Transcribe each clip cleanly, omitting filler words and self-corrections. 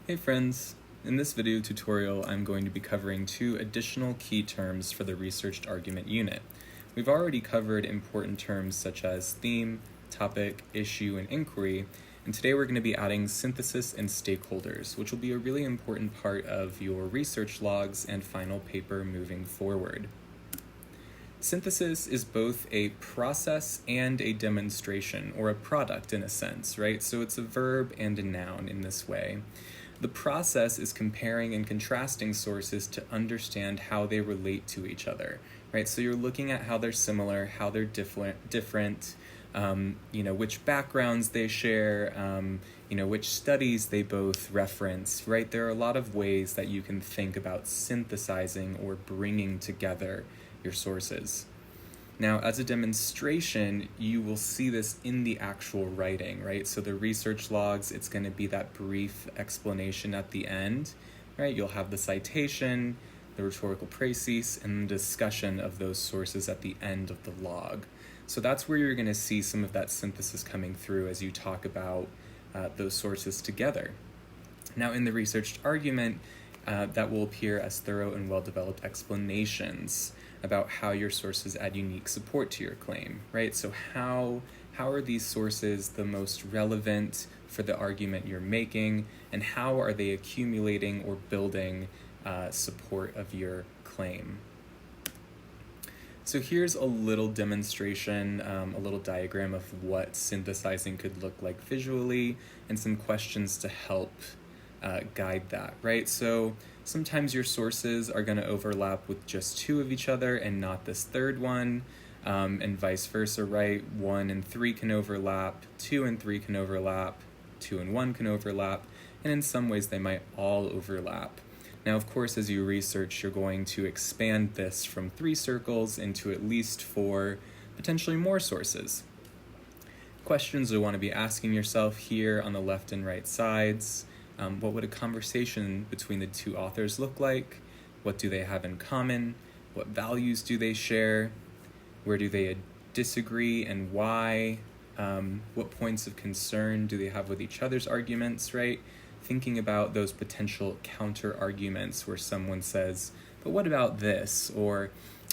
Hey friends! In this video tutorial, I'm going to be covering two additional key terms for the researched argument unit. We've already covered important terms such as theme, topic, issue, and inquiry, and today we're going to be adding synthesis and stakeholders, which will be a really important part of your research logs and final paper moving forward. Synthesis is both a process and a demonstration, or a product in a sense, right? So it's a verb and a noun in this way. The process is comparing and contrasting sources to understand how they relate to each other, right? So you're looking at how they're similar, how they're different, which backgrounds they share, which studies they both reference, right? There are a lot of ways that you can think about synthesizing or bringing together your sources. Now, as a demonstration, you will see this in the actual writing, right? So the research logs, it's going to be that brief explanation at the end, right? You'll have the citation, the rhetorical précis, and the discussion of those sources at the end of the log. So that's where you're going to see some of that synthesis coming through as you talk about those sources together. Now, in the researched argument, that will appear as thorough and well-developed explanations about how your sources add unique support to your claim, right? So how are these sources the most relevant for the argument you're making, and how are they accumulating or building support of your claim? So here's a little demonstration, a little diagram of what synthesizing could look like visually, and some questions to help guide that, right? So sometimes your sources are going to overlap with just two of each other and not this third one, and vice versa, right? 1 and 3 can overlap, 2 and 3 can overlap, 2 and 1 can overlap, and in some ways they might all overlap. Now, of course, as you research, you're going to expand this from 3 circles into at least 4, potentially more sources. Questions you want to be asking yourself here on the left and right sides. What would a conversation between the two authors look like? What do they have in common? What values do they share? Where do they disagree and why? What points of concern do they have with each other's arguments, right? Thinking about those potential counter arguments where someone says, but what about this? Or,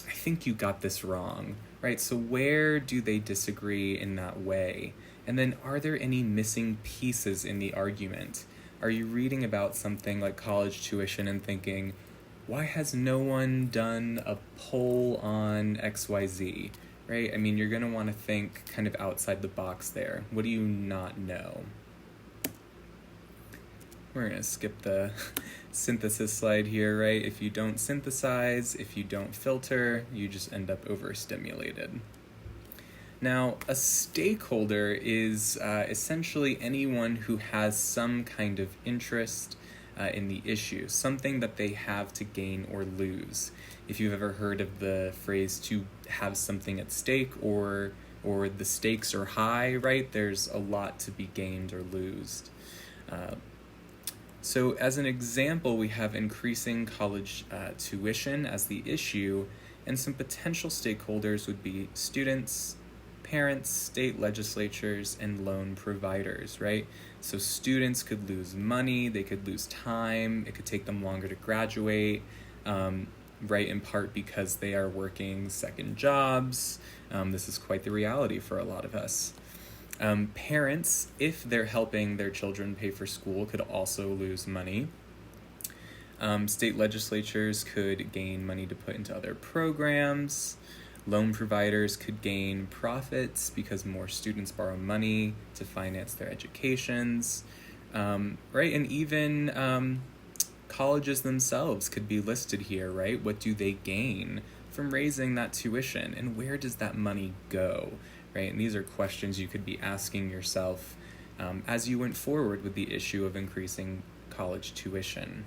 I think you got this wrong, right? So where do they disagree in that way? And then are there any missing pieces in the argument? Are you reading about something like college tuition and thinking, why has no one done a poll on XYZ, right? I mean, you're going to want to think kind of outside the box there. What do you not know? We're going to skip the synthesis slide here, right? If you don't synthesize, if you don't filter, you just end up overstimulated. Now, a stakeholder is essentially anyone who has some kind of interest in the issue, something that they have to gain or lose. If you've ever heard of the phrase to have something at stake, or the stakes are high, right? There's a lot to be gained or lost. So as an example, we have increasing college tuition as the issue, and some potential stakeholders would be students, parents, state legislatures, and loan providers, right? So students could lose money, they could lose time, it could take them longer to graduate, right, in part because they are working second jobs. This is quite the reality for a lot of us. Parents, if they're helping their children pay for school, could also lose money. State legislatures could gain money to put into other programs. Loan providers could gain profits because more students borrow money to finance their educations, right? And even colleges themselves could be listed here, right? What do they gain from raising that tuition, and where does that money go, right? And these are questions you could be asking yourself as you went forward with the issue of increasing college tuition.